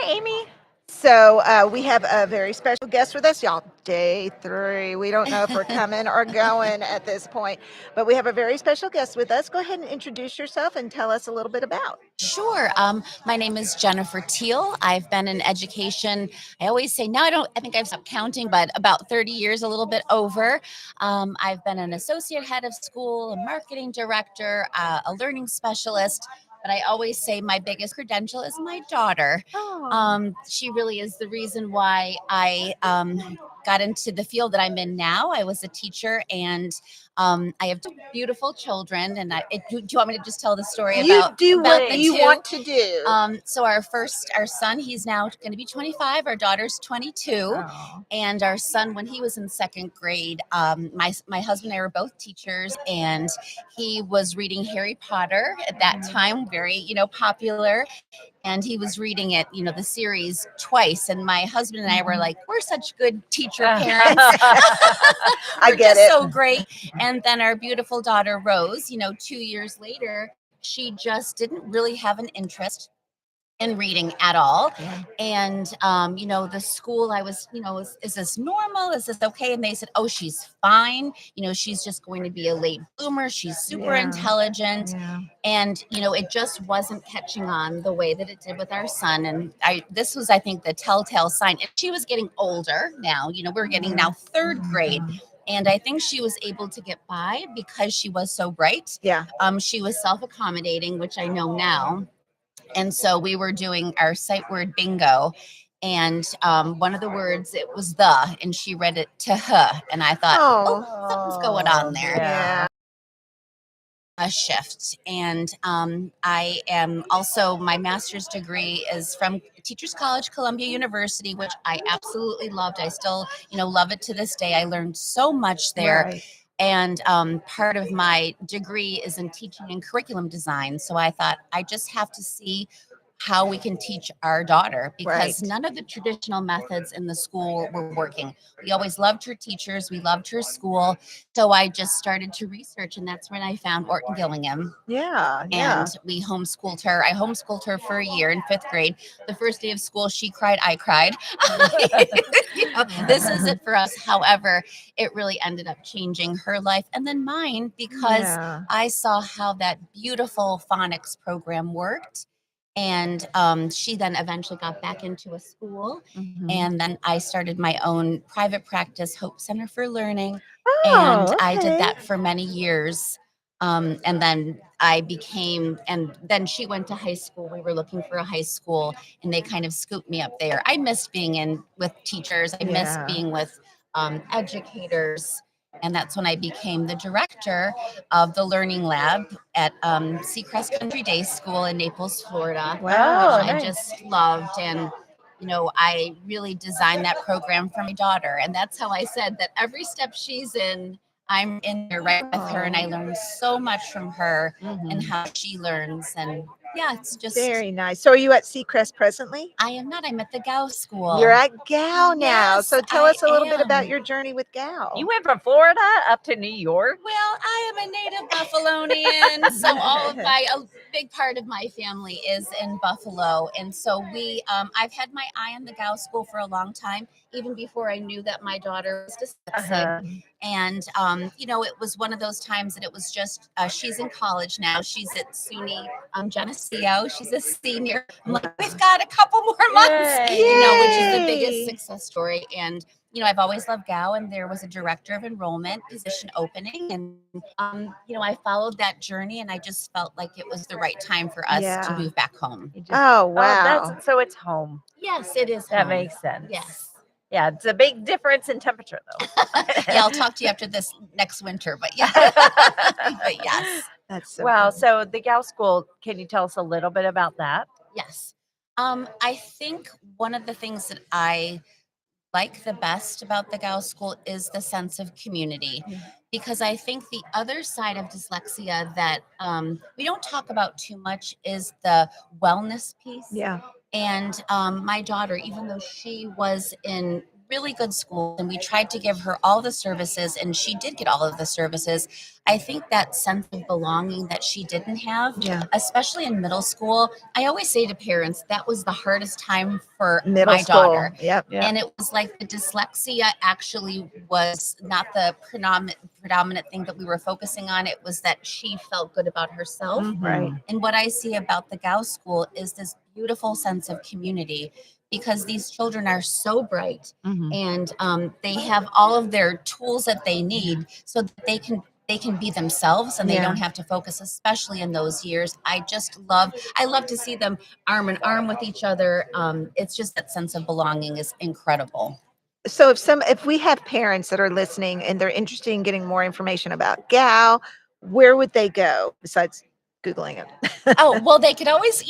Hi, Amy. So we have a very special guest with us, y'all. Day 3. We don't know if we're coming or going at this point, but we have a very special guest with us. Go ahead and introduce yourself and tell us a little bit about. Sure. My name is Jennifer Theel. I've been in education. I always say now I think I've stopped counting, but about 30 years, a little bit over. I've been an associate head of school, a marketing director, a learning specialist. But I always say my biggest credential is my daughter. She really is the reason why I got into the field that I'm in now. I was a teacher, and I have two beautiful children. And do you want me to just tell the story You about do what the you two? want to do. So our son, he's now going to be 25. Our daughter's 22. And our son, when he was in second grade, my husband and I were both teachers, and he was reading Harry Potter at that time, very popular. And he was reading it, the series twice. And my husband and I were like, we're such good teacher parents. I get it. So great. And then our beautiful daughter, Rose, 2 years later, she just didn't really have an interest in reading at all. And the school I was, is this normal? Is this okay? And they said, oh, she's fine. She's just going to be a late bloomer. She's super intelligent. And it just wasn't catching on the way that it did with our son. And this was, I think, the telltale sign. And she was getting older now. We're getting now third grade. And I think she was able to get by because she was so bright. She was self-accommodating, which I know now. And so we were doing our sight word bingo. And one of the words, it was the, and she read it to her. And I thought, something's going on there. Yeah. A shift. And I am also, my master's degree is from Teachers College, Columbia University, which I absolutely loved. I still, love it to this day. I learned so much there. Right. And part of my degree is in teaching and curriculum design. So I thought I just have to see how we can teach our daughter, because none of the traditional methods in the school were working. We always loved her teachers. We loved her school. So I just started to research, and that's when I found Orton Gillingham. And we homeschooled her. I homeschooled her for a year in fifth grade. The first day of school, she cried, I cried. This is it for us. However, it really ended up changing her life and then mine, because I saw how that beautiful phonics program worked. And she then eventually got back into a school. And then I started my own private practice, Hope Center for Learning. I did that for many years. And then and then she went to high school. We were looking for a high school, and they kind of scooped me up there. I missed being with teachers. I missed being with educators. And that's when I became the director of the Learning Lab at Seacrest Country Day School in Naples, Florida. Wow. Which I just loved. And, I really designed that program for my daughter. And that's how I said that every step she's in, I'm in there right with her. And I learned so much from her and how she learns. And yeah, it's just very nice. So are you at Seacrest presently? I am not. I'm at the Gow School. You're at Gow now. Yes, So tell us a little bit am. about your journey with Gow. You went from Florida up to New York. Well, I am a native Buffalonian, so a big part of my family is in Buffalo, and so I've had my eye on the Gow School for a long time, even before I knew that my daughter was dyslexic. And it was one of those times that it was just she's in college now. She's at SUNY Geneseo. She's a senior. I'm like, we've got a couple more months, which is the biggest success story. And I've always loved Gow, and there was a director of enrollment position opening, and I followed that journey, and I just felt like it was the right time for us to move back home. Wow! So it's home. Yes, it is. That home. Makes sense. Yes. Yeah, it's a big difference in temperature, though. I'll talk to you after this next winter, but yeah. But yes. That's so wow. cool. So the Gow School, can you tell us a little bit about that? Yes. I think one of the things that I like the best about the Gow School is the sense of community, because I think the other side of dyslexia that we don't talk about too much is the wellness piece. Yeah. And my daughter, even though she was in really good schools, and we tried to give her all the services, and she did get all of the services. I think that sense of belonging that she didn't have, Yeah. especially in middle school, I always say to parents that was the hardest time for Middle my school. daughter. Yep. Yeah. And it was like the dyslexia actually was not the predominant thing that we were focusing on. It was that she felt good about herself. Right. And what I see about the Gauss School is this beautiful sense of community, because these children are so bright, Mhm. and they have all of their tools that they need so that they can be themselves, and they Yeah. don't have to focus, especially in those years. I love to see them arm in arm with each other. It's just that sense of belonging is incredible. So if we have parents that are listening and they're interested in getting more information about GAL, where would they go besides Googling it? Oh, well, they could always,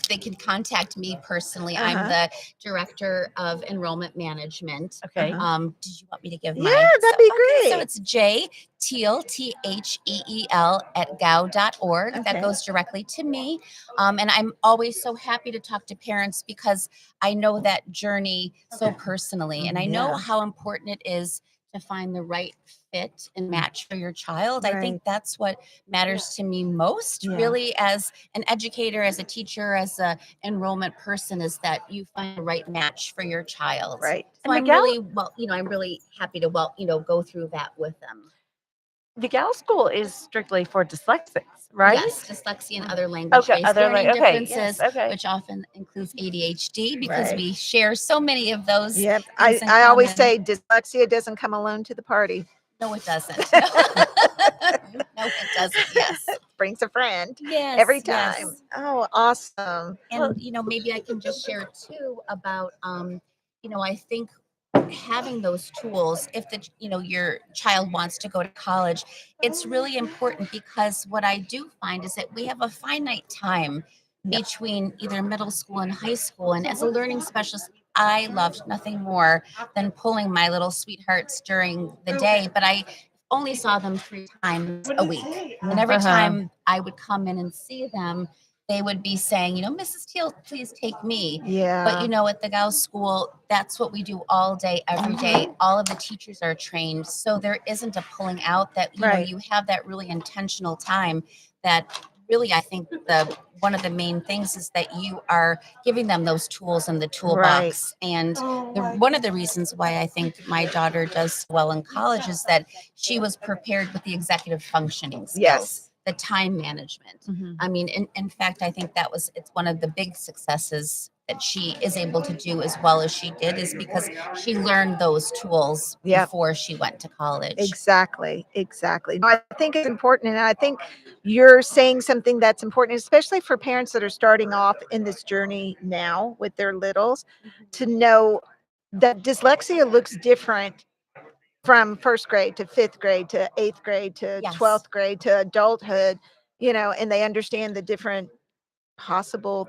they can contact me personally. I'm Uh-huh. the director of enrollment management. Okay. Did you want me to give Yeah, my? that'd be Okay, so great. it's J Theel, Theel at gao.org. Okay. That goes directly to me. And I'm always so happy to talk to parents because I know that journey so personally. And I know Yeah. how important it is to find the right fit and match for your child. I Right. think that's what matters to me most, Yeah. really, as an educator, as a teacher, as a enrollment person, is that you find the right match for your child. Right. So And I'm Miguel? really I'm really happy to go through that with them. The Gal School is strictly for dyslexics, right? Yes, dyslexia and other language-based other learning okay, differences, yes, okay. which often includes ADHD, because Right. we share so many of those Yep. things in I always common. say dyslexia doesn't come alone to the party. No, it doesn't. No, no, it doesn't. Yes. Brings a friend Yes. every yes. time. Oh, awesome. And maybe I can just share too about I think having those tools, if your child wants to go to college, it's really important, because what I do find is that we have a finite time Yep. between either middle school and high school. And as a learning specialist, I loved nothing more than pulling my little sweethearts during the day, but I only saw them 3 times a week. And every Uh-huh. time I would come in and see them, they would be saying, Mrs. Theel, please take me. Yeah. But at the Gauss School, that's what we do all day, every day. All of the teachers are trained, so there isn't a pulling out. That Right. you have that really intentional time. That really, I think one of the main things is that you are giving them those tools in the toolbox. And one of the reasons why I think my daughter does well in college is that she was prepared with the executive functioning skills. Yes. The time management. Mhm. I mean, in fact, I think it's one of the big successes that she is able to do as well as she did, is because she learned those tools Yep. before she went to college. Exactly. No, I think it's important. And I think you're saying something that's important, especially for parents that are starting off in this journey now with their littles, to know that dyslexia looks different from first grade to fifth grade to eighth grade to Yes. 12th grade to adulthood, and they understand the different possible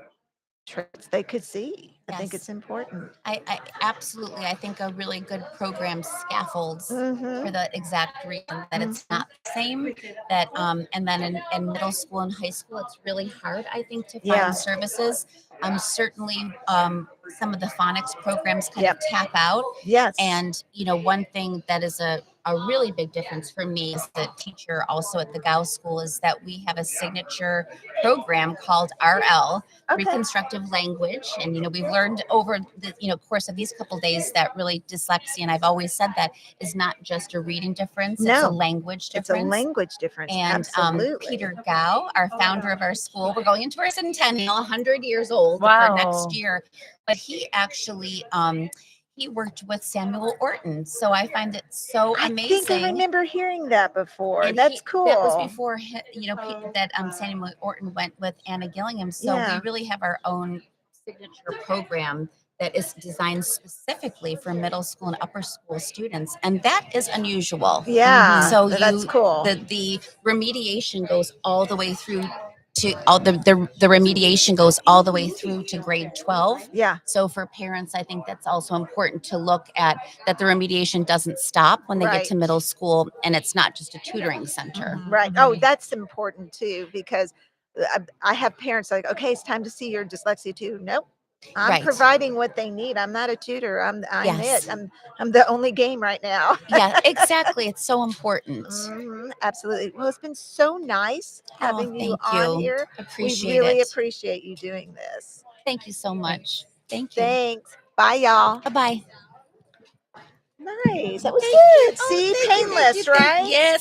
traits they could see. I think Yes. it's important. I absolutely, I think a really good program scaffolds for Mhm. the exact reason that it's not the same. That and then in middle school and high school, it's really hard, I think, to find Yeah. services. Certainly, some of the phonics programs kind Yep. of tap out. Yes. And one thing that is a really big difference for me as the teacher also at the Gauss School is that we have a signature program called RL, Okay. Reconstructive Language. And we've learned over the course of these couple days that really dyslexia, and I've always said that, is not just a reading difference, it's a No. language It's a difference. language difference. And Absolutely. Peter Gao, our founder of our school, we're going into our centennial, 100 years old for Wow. next year. But he actually he worked with Samuel Orton, so I find it so I amazing. think I remember hearing that before. And That's cool. That was before that Samuel Orton went with Anna Gillingham. So Yeah. we really have our own signature program that is designed specifically for middle school and upper school students, and that is unusual. Yeah. So that's cool. The remediation goes all the way through to the remediation goes all the way through to grade 12. Yeah. So for parents, I think that's also important to look at, that the remediation doesn't stop when they get to Right. middle school, and it's not just a tutoring center. Right. Oh, that's important too, because I have parents like, okay, it's time to see your dyslexia too. Nope. I'm Right. providing what they need. I'm not a tutor. I'm Yes. it. I'm the only game right now. Yeah, exactly. It's so important. Absolutely. Well, it's been so nice having you thank on you. here. Appreciate We really it. appreciate you doing this. Thank you so much. Thank you. Thanks. Bye, y'all. Bye-bye. Nice. That was Thank you. good. Oh, See, thank you, painless, thank you. right? Yes.